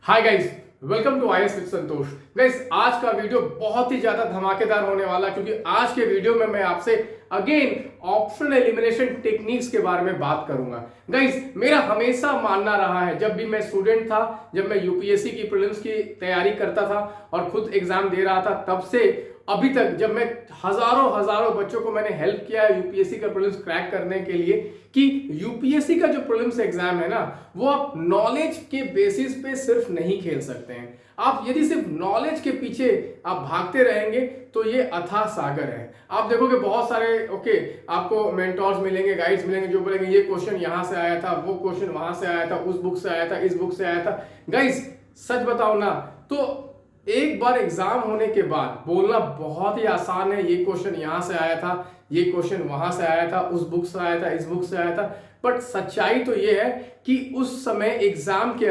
Hi guys, welcome to IAS with Santosh. Guys, आज का video बहुत ही ज्यादा धमाकेदार होने वाला है क्योंकि आज के वीडियो में मैं आपसे अगेन ऑप्शनल एलिमिनेशन टेक्निक्स के बारे में बात करूंगा। गाइस, मेरा हमेशा मानना रहा है, जब भी मैं स्टूडेंट था, जब मैं यूपीएससी की प्रीलिम्स की तैयारी करता था और खुद एग्जाम दे रहा था, तब से अभी तक जब मैं हजारों बच्चों को मैंने हेल्प किया है यूपीएससी का प्रीलिम्स क्रैक करने के लिए, कि यूपीएससी का जो प्रीलिम्स एग्जाम है ना, वो आप नॉलेज के बेसिस पे सिर्फ नहीं खेल सकते हैं। आप यदि सिर्फ नॉलेज के पीछे आप भागते रहेंगे तो ये अथाह सागर है। आप देखोगे बहुत सारे आपको मेंटोर्स मिलेंगे, गाइड्स मिलेंगे जो बोलेंगे ये क्वेश्चन यहां से आया था, वो क्वेश्चन वहां से आया था, उस बुक से आया था, इस बुक से आया था। गाइस, सच बताओ ना तो एक बार एग्जाम होने के बाद बोलना बहुत ही आसान है, ये क्वेश्चन यहां से आया था, ये क्वेश्चन वहां से आया था, उस बुक से आया था, इस बुक से आया था। बट सच्चाई तो ये है कि उस समय एग्जाम के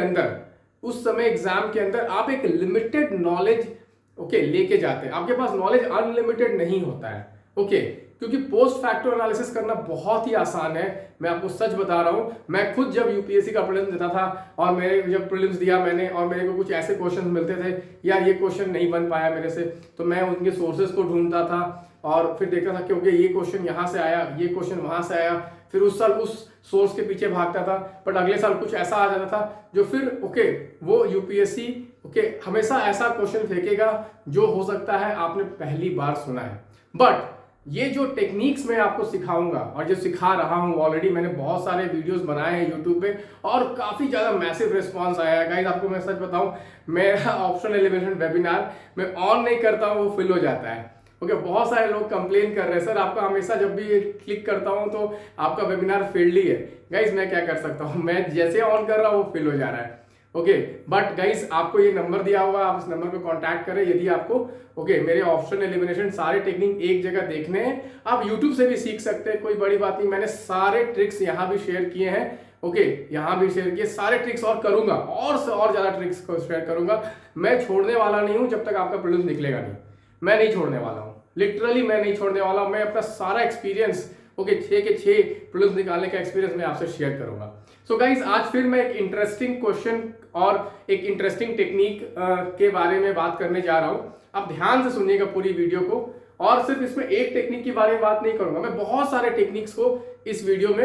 अंदर आप एक लिमिटेड नॉलेज लेके जाते हैं। आपके पास नॉलेज अनलिमिटेड नहीं होता है। क्योंकि पोस्ट फैक्टर एनालिसिस करना बहुत ही आसान है। मैं आपको सच बता रहा हूं, मैं खुद जब यूपीएससी का प्रीलिम्स देता था और मेरे जब प्रीलिम्स दिया मैंने और मेरे को कुछ ऐसे क्वेश्चन मिलते थे, यार ये क्वेश्चन नहीं बन पाया मेरे से, तो मैं उनके सोर्सेज को ढूंढता था और फिर देखता था कि ये क्वेश्चन यहाँ से आया, ये क्वेश्चन वहां से आया, फिर उस साल उस सोर्स के पीछे भागता था। बट अगले साल कुछ ऐसा आ जाता था जो फिर वो यूपीएससी हमेशा ऐसा क्वेश्चन फेंकेगा जो हो सकता है आपने पहली बार सुना है। बट ये जो टेक्निक्स मैं आपको सिखाऊंगा और जो सिखा रहा हूं, ऑलरेडी मैंने बहुत सारे वीडियोस बनाए हैं यूट्यूब पे और काफी ज्यादा मैसिव रिस्पांस आया है। गाइस, आपको मैं सच बताऊं, मेरा ऑप्शनल एलिमिनेशन वेबिनार मैं ऑन नहीं करता हूं, वो फिल हो जाता है। बहुत सारे लोग कंप्लेन कर रहे हैं, सर आपका हमेशा जब भी क्लिक करता हूं तो आपका वेबिनार फिल्ड ही है। गाइस, मैं क्या कर सकता हूं, मैं जैसे ऑन कर रहा हूं वो फिल हो जा रहा है। बट गाइस, आपको ये नंबर दिया हुआ है, आप इस नंबर पे कांटेक्ट करें यदि आपको मेरे ऑप्शनल एलिमिनेशन सारे टेक्निक एक जगह देखने हैं। आप यूट्यूब से भी सीख सकते हैं, कोई बड़ी बात नहीं। मैंने सारे ट्रिक्स यहाँ भी शेयर किए हैं, यहाँ भी शेयर किए सारे ट्रिक्स, और करूंगा और से और ज्यादा ट्रिक्स को शेयर करूंगा। मैं छोड़ने वाला नहीं हूं जब तक आपका प्रीलिम्स निकलेगा नहीं। मैं नहीं छोड़ने वाला हूं, लिटरली मैं नहीं छोड़ने वाला हूं। मैं अपना सारा एक्सपीरियंस 6 के 6 प्रीलिम्स निकालने का एक्सपीरियंस मैं आपसे शेयर करूंगा। सो गाइस, आज फिर मैं एक इंटरेस्टिंग क्वेश्चन और एक इंटरेस्टिंग टेक्निक के बारे में बात करने जा रहा हूं। आप ध्यान से सुनिएगा पूरी वीडियो को, और सिर्फ इसमें एक टेक्निक के बारे में बात नहीं करूंगा, मैं बहुत सारे टेक्निक्स को इस वीडियो में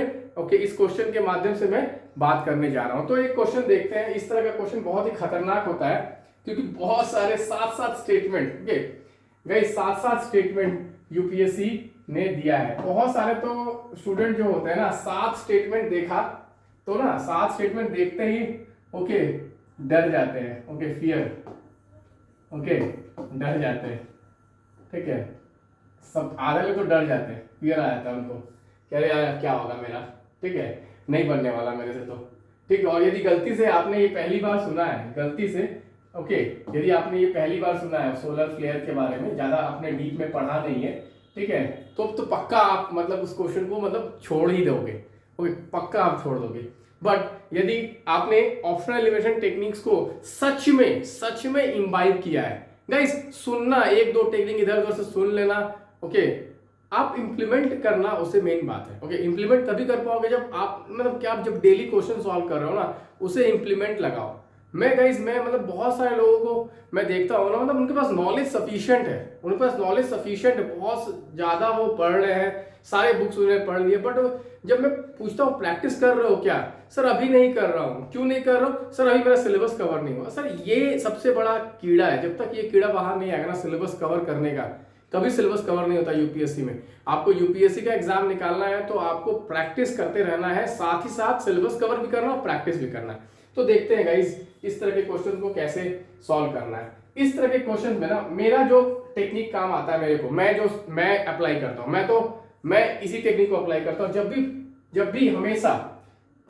इस क्वेश्चन के माध्यम से मैं बात करने जा रहा हूं। तो एक क्वेश्चन देखते हैं। इस तरह का क्वेश्चन बहुत ही खतरनाक होता है क्योंकि बहुत सारे 7 स्टेटमेंट गाइस 7 स्टेटमेंट यूपीएससी ने दिया है। बहुत सारे तो स्टूडेंट जो होते हैं ना, 7 स्टेटमेंट देखा तो ना 7 स्टेटमेंट देखते ही डर जाते हैं। फियर डर जाते हैं। ठीक है, सब आधे लोग तो डर जाते हैं, फियर आ जाता है उनको, कह रहे यार क्या होगा मेरा, ठीक है, नहीं बनने वाला मेरे से तो। ठीक है, और यदि गलती से आपने ये पहली बार सुना है, गलती से यदि आपने ये पहली बार सुना है सोलर फ्लेयर के बारे में, ज्यादा आपने डीप में पढ़ा नहीं है, ठीक है, तो पक्का आप उस क्वेश्चन को छोड़ ही दोगे। पक्का आप छोड़ दोगे। बट यदि आपने ऑप्शनल एलिमिनेशन टेक्निक्स को सच में इम्बाइब किया है, गाइस, सुनना 1-2 टेक्निक इधर उधर से सुन लेना, आप इंप्लीमेंट करना, उसे मेन बात है। इंप्लीमेंट तभी कर पाओगे जब आप आप जब डेली क्वेश्चन सॉल्व कर रहे हो ना, उसे इंप्लीमेंट लगाओ। मैं बहुत सारे लोगों को मैं देखता हूँ ना, उनके पास नॉलेज सफिशिएंट है, बहुत ज्यादा वो पढ़ रहे हैं, सारे बुक्स उन्होंने पढ़ लिए। बट जब मैं पूछता हूँ प्रैक्टिस कर रहे हो क्या, सर अभी नहीं कर रहा हूँ। क्यों नहीं कर रहा हूँ? सर अभी मेरा सिलेबस कवर नहीं हुआ। सर ये सबसे बड़ा कीड़ा है, जब तक ये कीड़ा बाहर नहीं आएगा ना सिलेबस कवर करने का, कभी सिलेबस कवर नहीं होता यूपीएससी में। आपको यूपीएससी का एग्जाम निकालना है तो आपको प्रैक्टिस करते रहना है, साथ ही साथ सिलेबस कवर भी करना और प्रैक्टिस भी करना है। तो देखते हैं गाइस, इस तरह के क्वेश्चन को कैसे सॉल्व करना है। इस तरह के क्वेश्चन में ना मेरा जो टेक्निक काम आता है मेरे को, मैं अप्लाई करता हूँ, मैं इसी टेक्निक को अप्लाई करता हूँ जब भी हमेशा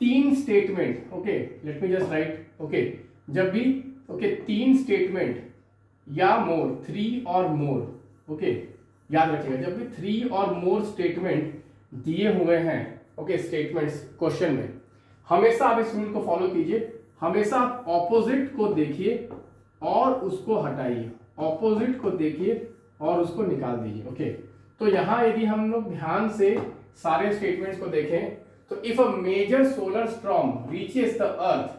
3 statement, let me just right, जब भी 3 स्टेटमेंट या मोर, 3 और मोर, याद रखिएगा, जब भी 3 और मोर स्टेटमेंट दिए हुए हैं स्टेटमेंट्स क्वेश्चन में, हमेशा आप इस रूल को फॉलो कीजिए। हमेशा आप ऑपोजिट को देखिए और उसको हटाइए, ऑपोजिट को देखिए और उसको निकाल दीजिए। तो यहां यदि हम लोग ध्यान से सारे स्टेटमेंट्स को देखें तो if a major solar storm reaches the earth,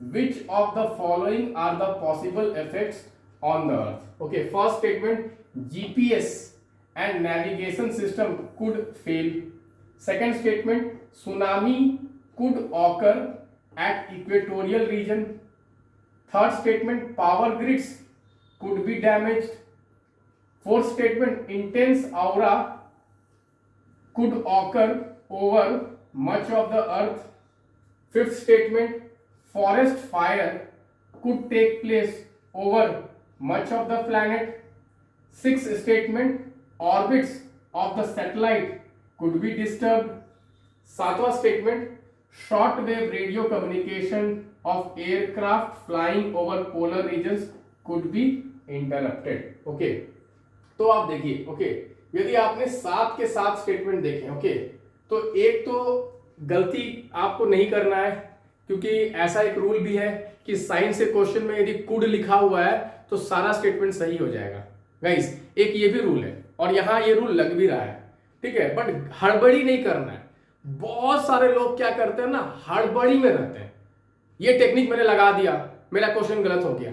which of the following are the possible effects on the earth? Okay, first statement, GPS and navigation system could fail. Second statement, tsunami could occur at equatorial region. Third statement, power grids could be damaged. Fourth statement, intense aura could occur over much of the earth. Fifth statement, forest fire could take place over much of the planet. Sixth statement, orbits of the satellite could be disturbed. सातवां statement, short wave radio communication of aircraft flying over polar regions could be interrupted. Okay, तो आप देखिए, okay, यदि आपने 7 के 7 statement देखे, okay, तो एक तो गलती आपको नहीं करना है, क्योंकि ऐसा एक रूल भी है कि साइंस के क्वेश्चन में यदि कुड लिखा हुआ है तो सारा स्टेटमेंट सही हो जाएगा गाइस, एक ये भी रूल है और यहां ये रूल लग भी रहा है, ठीक है, बट हड़बड़ी नहीं करना है। बहुत सारे लोग क्या करते हैं ना, हड़बड़ी में रहते हैं, ये टेक्निक मैंने लगा दिया, मेरा क्वेश्चन गलत हो गया।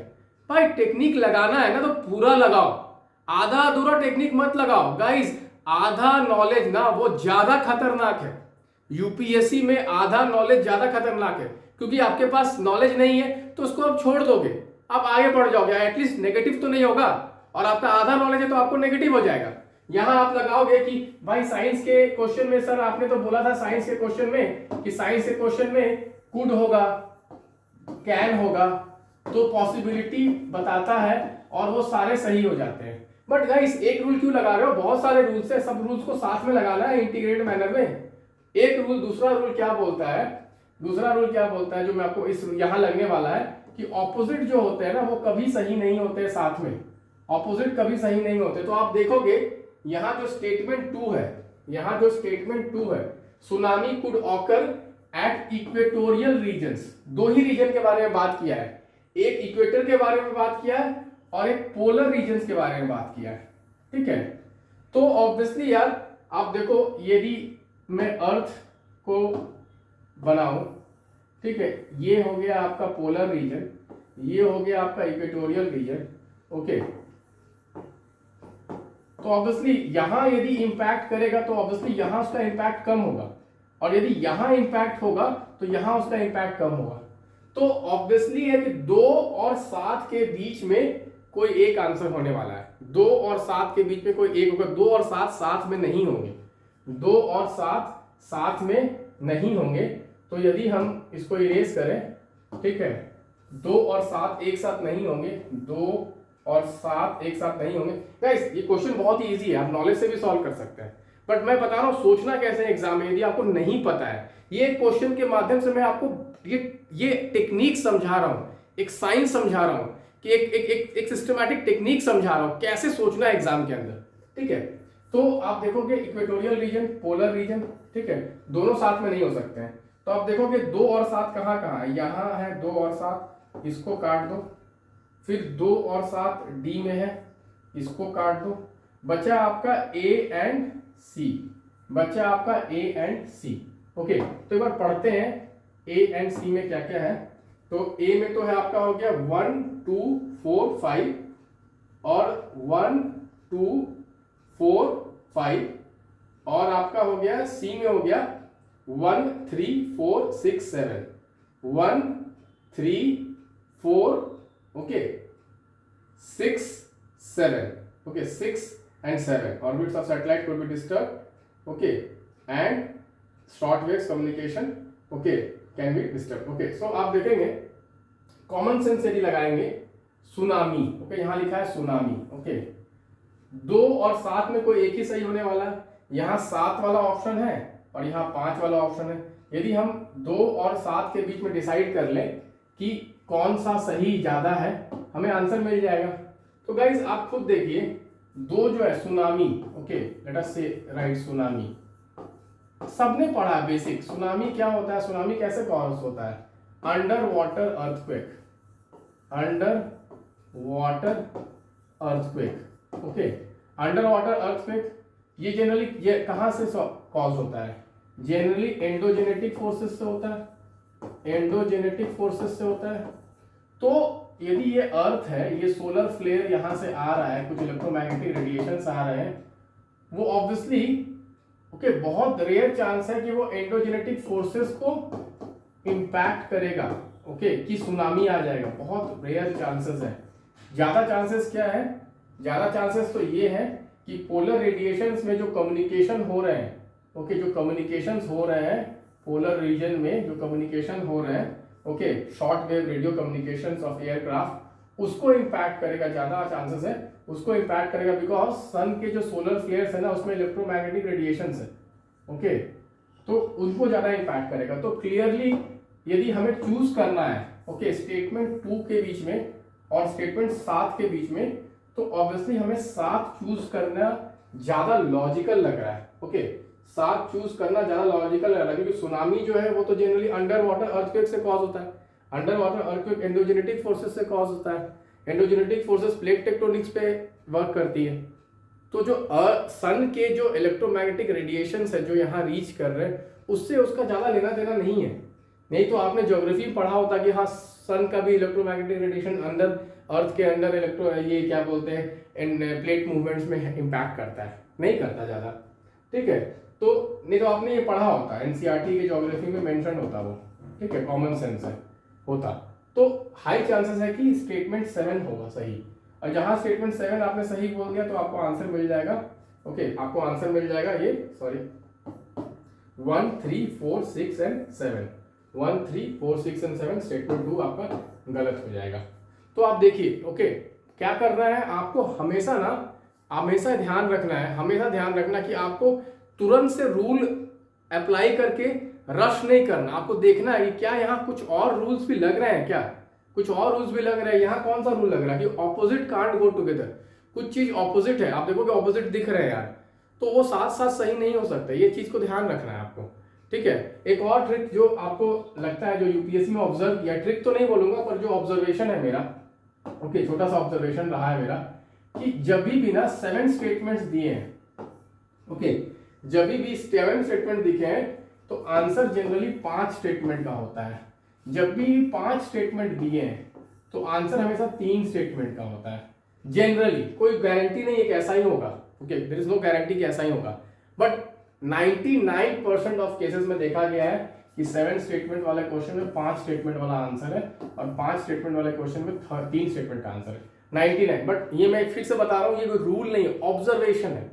भाई टेक्निक लगाना है ना तो पूरा लगाओ, आधा अधूरा टेक्निक मत लगाओ गाइस। आधा नॉलेज ना वो ज्यादा खतरनाक है, यूपीएससी में आधा नॉलेज ज्यादा खतरनाक है, क्योंकि आपके पास नॉलेज नहीं है तो उसको आप छोड़ दोगे, आप आगे बढ़ जाओगे, एटलीस्ट नेगेटिव तो नहीं होगा, और आपका आधा नॉलेज है तो आपको नेगेटिव हो जाएगा। यहां आप लगाओगे कि भाई साइंस के क्वेश्चन में सर आपने तो बोला था साइंस के क्वेश्चन में कि साइंस के क्वेश्चन में कुड होगा, कैन होगा, तो पॉसिबिलिटी बताता है और वो सारे सही हो जाते हैं। बट गाइस एक रूल क्यों लगा रहे हो, बहुत सारे रूल्स है, सब रूल्स को साथ में लगाना है इंटीग्रेटेड मैनर में। एक रूल, दूसरा रूल क्या बोलता है, दूसरा रूल क्या बोलता है जो मैं आपको इस यहां लगने वाला है कि ऑपोजिट जो होते हैं ना वो कभी सही नहीं होते साथ में, ऑपोजिट कभी सही नहीं होते। तो आप देखोगे यहां जो स्टेटमेंट 2 है, यहां जो स्टेटमेंट 2 है, tsunami could occur at equatorial regions, दो ही रीजन के बारे में बात किया है, एक इक्वेटर के बारे में बात किया है और एक पोलर रीजन्स के बारे में बात किया है, ठीक है। तो ऑब्वियसली यार आप देखो, यदि मैं अर्थ को बनाऊं, ठीक है, ये हो गया आपका पोलर रीजन, ये हो गया आपका इक्वेटोरियल रीजन, ओके, तो ऑब्वियसली यहां यदि इंपैक्ट करेगा तो ऑब्वियसली यहां उसका इंपैक्ट कम होगा, और यदि यहां इंपैक्ट होगा तो यहां उसका इंपैक्ट कम होगा। तो ऑब्वियसली है कि 2 और 7 के बीच में कोई एक आंसर होने वाला है, 2 और 7 के बीच में कोई एक होगा, 2 और 7 साथ में नहीं होंगे, 2 और 7 साथ में नहीं होंगे। तो यदि हम इसको इरेज करें, ठीक है, 2 और 7 एक साथ नहीं होंगे, 2 और 7 एक साथ नहीं होंगे। गाइस ये क्वेश्चन बहुत ही इजी है, आप नॉलेज से भी सॉल्व कर सकते हैं, बट मैं बता रहा हूं सोचना कैसे है एग्जाम में, यदि आपको नहीं पता है, ये क्वेश्चन के माध्यम से मैं आपको ये टेक्निक समझा रहा हूं, एक साइंस समझा रहा हूं कि एक सिस्टमैटिक टेक्निक समझा रहा हूं कैसे सोचना है एग्जाम के अंदर, ठीक है। तो आप देखोगे इक्वेटोरियल रीजन, पोलर रीजन, ठीक है, दोनों साथ में नहीं हो सकते हैं। तो आप देखोगे 2 और 7 कहाँ कहाँ है, यहाँ है 2 और 7, इसको काट दो, फिर 2 और 7 डी में है, इसको काट दो, बचा आपका ए एंड सी, बचा आपका ए एंड सी, ओके। तो एक बार पढ़ते हैं ए एंड सी में क्या क्या है। तो ए में तो है आपका हो गया 1 2 4 5 और 1 2 4 5, और आपका हो गया सी में हो गया 1 3 4 6 7, 1 3 4 okay 6 7, okay 6 and 7 orbits of satellite could be disturbed, okay, and short waves communication okay can be disturbed, okay। so आप देखेंगे कॉमन सेंस यदि लगाएंगे, सुनामी, ओके, यहाँ लिखा है सुनामी, ओके, 2 और 7 में कोई एक ही सही होने वाला है, यहाँ 7 वाला ऑप्शन है और यहाँ 5 वाला ऑप्शन है। यदि हम 2 और 7 के बीच में डिसाइड कर लें कि कौन सा सही ज्यादा है, हमें आंसर मिल जाएगा। तो गाइज आप खुद देखिए, 2 जो है सुनामी, ओके, लेट अस से राइट सुनामी, सबने पढ़ा बेसिक, सुनामी क्या होता है, सुनामी कैसे कॉज होता है, under water earthquake, under water earthquake, okay, under water earthquake, ये जनरली ये कहां से कॉज होता है, जनरली एंडोजेनेटिक फोर्सेस से होता है, एंडोजेनेटिक फोर्सेस से होता है। तो यदि ये अर्थ है, ये सोलर फ्लेयर यहां से आ रहा है, कुछ इलेक्ट्रोमैग्नेटिक रेडिएशन आ रहे हैं, वो ऑब्वियसली बहुत रेयर चांस है कि वो एंडोजेनेटिक फोर्सेस को इंपैक्ट करेगा, कि सुनामी आ जाएगा। बहुत रेयर चांसेस है। ज्यादा चांसेस क्या है? ज्यादा चांसेस तो ये है कि पोलर रेडिएशंस में जो कम्युनिकेशन हो रहे हैं, जो कम्युनिकेशंस हो रहे हैं पोलर रीजन में, जो कम्युनिकेशन हो रहे हैं, short wave radio communications of aircraft, उसको इंपैक्ट करेगा। ज्यादा चांसेस है उसको इंपैक्ट करेगा, बिकॉज सन के जो सोलर फ्लेयर्स है ना, उसमें इलेक्ट्रोमैग्नेटिक रेडिएशंस है, तो उनको ज्यादा इंपैक्ट करेगा। तो क्लियरली यदि हमें चूज करना है स्टेटमेंट 2 के बीच में और स्टेटमेंट 7 के बीच में, तो ऑब्वियसली हमें 7 चूज करना ज्यादा लॉजिकल लग रहा है। 7 चूज करना ज्यादा लॉजिकल लग रहा है, क्योंकि सुनामी जो है वो तो जनरली अंडर वाटर अर्थक्वेक से कॉज होता है। Under water earthquake endogenetic forces से कॉज होता है। एंडोजेनेटिक फोर्सेस प्लेट टेक्टोनिक्स पे वर्क करती है। तो जो सन के जो इलेक्ट्रोमैग्नेटिक रेडिएशंस है जो यहाँ रीच कर रहे हैं, उससे उसका ज्यादा लेना देना नहीं है। नहीं तो आपने ज्योग्राफी पढ़ा होता कि हाँ, सन का भी इलेक्ट्रोमैग्नेटिक रेडिएशन अंदर अर्थ के अंदर ये क्या बोलते हैं प्लेट मूवमेंट्स में इम्पैक्ट करता है, नहीं करता ज्यादा। ठीक है, तो नहीं तो आपने ये पढ़ा होता, एनसीईआरटी के ज्योग्राफी में मेंशन होता वो। ठीक है, कॉमन सेंस है होता। तो हाई चांसेस है कि स्टेटमेंट 7 होगा सही। और जहां स्टेटमेंट 7 आपने सही बोल दिया तो आपको आंसर मिल जाएगा। आपको आंसर मिल जाएगा ये 1, 3, 4, 6 एंड 7। 1, 3, 4, 6 एंड 7 स्टेटमेंट 2 आपका गलत हो जाएगा। तो आप देखिए क्या करना है आपको, हमेशा ध्यान रखना कि आपको तुरंत से रूल अप्लाई करके रश नहीं करना। आपको देखना है कि क्या यहाँ कुछ और रूल्स भी लग रहे हैं, क्या कुछ और रूल्स भी लग रहे हैं। यहाँ कौन सा रूल लग रहा है कि ऑपोजिट कांट गो टुगेदर, कुछ चीज ऑपोजिट है, आप देखोगे ऑपोजिट दिख रहे हैं यार, तो वो साथ साथ सही नहीं हो सकता। ये चीज को ध्यान रखना है आपको। ठीक है, एक और ट्रिक जो आपको लगता है, जो यूपीएससी में ऑब्जर्व किया, ट्रिक तो नहीं बोलूंगा पर जो ऑब्जर्वेशन है मेरा, छोटा सा ऑब्जर्वेशन रहा है मेरा, कि जब भी ना 7 स्टेटमेंट्स दिए हैं, जब भी 7 स्टेटमेंट दिखे हैं, तो आंसर जनरली 5 स्टेटमेंट का होता है। जब भी 5 स्टेटमेंट दिए हैं तो आंसर हमेशा 3 स्टेटमेंट का होता है जनरली। कोई गारंटी नहीं एक ऐसा ही होगा, देयर इज नो गारंटी कि ऐसा ही होगा, बट 99% ऑफ केसेस में देखा गया है कि 7 स्टेटमेंट वाले क्वेश्चन में 5 स्टेटमेंट वाला आंसर है और 5 स्टेटमेंट वाले क्वेश्चन में 3 स्टेटमेंट का आंसर है 99। बट ये मैं फिर से बता रहा हूँ, ये कोई रूल नहीं है, ऑब्जर्वेशन है,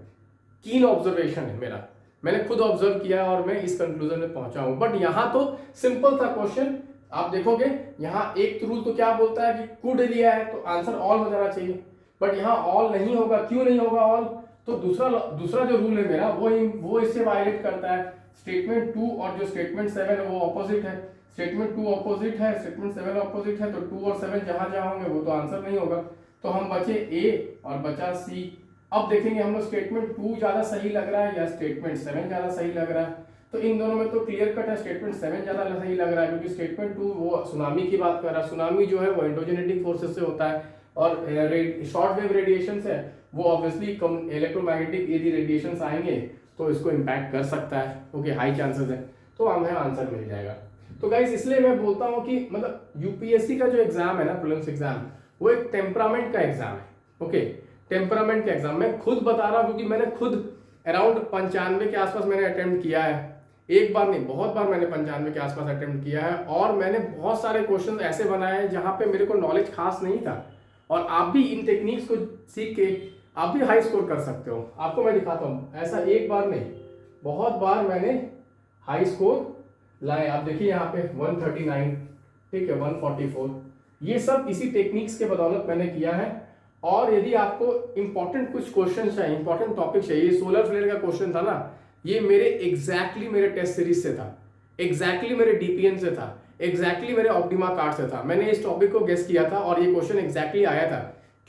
कीन ऑब्जर्वेशन है मेरा, मैंने खुद ऑब्जर्व किया है और मैं इस कंक्लूजन में पहुंचा हूं। बट यहां तो सिंपल था क्वेश्चन, आप देखोगे यहाँ एक रूल तो क्या बोलता है कि कुड लिया है तो आंसर ऑल हो जाना चाहिए, बट यहाँ ऑल नहीं होगा। क्यों नहीं होगा ऑल? तो दूसरा जो रूल है मेरा वो इससे वायलेट करता है। स्टेटमेंट 2 और जो स्टेटमेंट 7 है वो ऑपोजिट है। स्टेटमेंट 2 ऑपोजिट है, स्टेटमेंट 7 ऑपोजिट है, तो 2 और 7 जहां जहां होंगे वो तो आंसर नहीं होगा। तो हम बचे ए और बचा सी। अब देखेंगे हम लोग स्टेटमेंट 2 ज्यादा सही लग रहा है या स्टेटमेंट 7 ज्यादा सही लग रहा है। तो इन दोनों में तो क्लियर कट है स्टेटमेंट 7 ज्यादा सही लग रहा है, क्योंकि स्टेटमेंट 2 वो सुनामी की बात कर रहा है। सुनामी जो है वो एंडोजेनेटिक फोर्सेस से होता है और शॉर्ट वेव रेडिएशन है वो ऑब्वियसली इलेक्ट्रोमैग्नेटिक यदि रेडिएशन आएंगे तो इसको इम्पैक्ट कर सकता है। ओके, हाई चांसेस है, तो हमें आंसर मिल जाएगा। तो गाइस इसलिए मैं बोलता हूँ कि मतलब यूपीएससी का जो एग्जाम है ना, प्रीलिम्स एग्जाम, वो एक टेम्परामेंट का एग्जाम है। ओके, टेम्परामेंट का एग्जाम मैं खुद बता रहा हूँ क्योंकि मैंने खुद अराउंड 95 के आसपास मैंने अटेम्प्ट किया है। एक बार नहीं, बहुत बार मैंने 95 के आसपास अटेम्प्ट किया है और मैंने बहुत सारे क्वेश्चन ऐसे बनाए हैं जहाँ पे मेरे को नॉलेज खास नहीं था। और आप भी इन टेक्निक्स को सीख के आप भी हाई स्कोर कर सकते हो। आपको मैं दिखाता हूँ, ऐसा एक बार नहीं बहुत बार मैंने हाई स्कोर लाए। आप देखिए यहाँ पे 139, ठीक है, 144, ये सब इसी टेक्निक्स के बदौलत मैंने किया है। और यदि आपको इंपॉर्टेंट कुछ क्वेश्चन चाहिए, इंपॉर्टेंट टॉपिक चाहिए, सोलर फ्लेयर का क्वेश्चन था ना, ये मेरे एग्जैक्टली मेरे टेस्ट सीरीज से था, एग्जैक्टली मेरे डीपीएन से था, एग्जैक्टली मेरे ऑप्टिमा कार्ड से था। मैंने इस टॉपिक को गेस किया था और ये क्वेश्चन एग्जैक्टली आया था,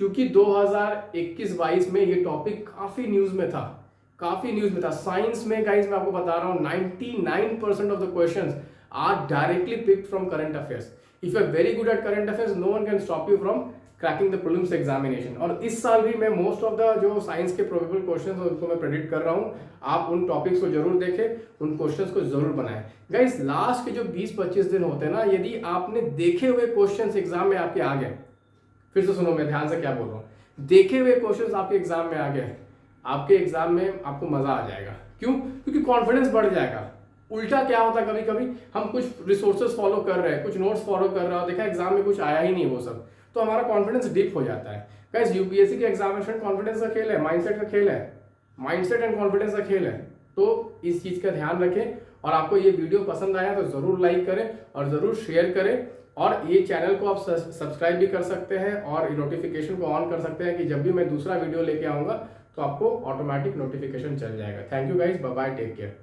क्योंकि 2021-22 में ये टॉपिक काफी न्यूज में था, साइंस में। गाइस मैं आपको बता रहा हूँ 99% of the questions are directly picked from current affairs. If you are very good at current affairs, no one can stop you from cracking the prelims examination. और इस साल भी मैं मोस्ट ऑफ द जो साइंस के probable questions हैं उनको मैं प्रेडिक्ट कर रहा हूँ। आप उन टॉपिक्स को जरूर देखें, उन क्वेश्चंस को जरूर बनाएं। गाइस लास्ट के जो 20-25 दिन होते हैं ना, यदि आपने देखे हुए क्वेश्चंस एग्जाम में आपके आ गए, फिर से सुनो मैं ध्यान से क्या बोल रहा हूँ, देखे हुए क्वेश्चंस आपके एग्जाम में आ गए, आपके एग्जाम में आपको मजा आ जाएगा। क्यों? क्योंकि कॉन्फिडेंस बढ़ जाएगा। उल्टा क्या होता है, कभी कभी हम कुछ रिसोर्सेज फॉलो कर रहे हैं, कुछ नोट्स फॉलो कर रहे हो, देखा एग्जाम में कुछ आया ही नहीं वो सब, तो हमारा कॉन्फिडेंस डिप हो जाता है। गाइस यूपीएससी के एग्जामिनेशन कॉन्फिडेंस का खेल है, माइंडसेट का खेल है, माइंडसेट एंड कॉन्फिडेंस का खेल है। तो इस चीज का ध्यान रखें। और आपको ये वीडियो पसंद आया तो जरूर लाइक करें और जरूर शेयर करें। और ये चैनल को आप सब्सक्राइब भी कर सकते हैं और नोटिफिकेशन को ऑन कर सकते हैं कि जब भी मैं दूसरा वीडियो लेके आऊंगा तो आपको ऑटोमेटिक नोटिफिकेशन चल जाएगा। Thank you guys, bye bye, take care.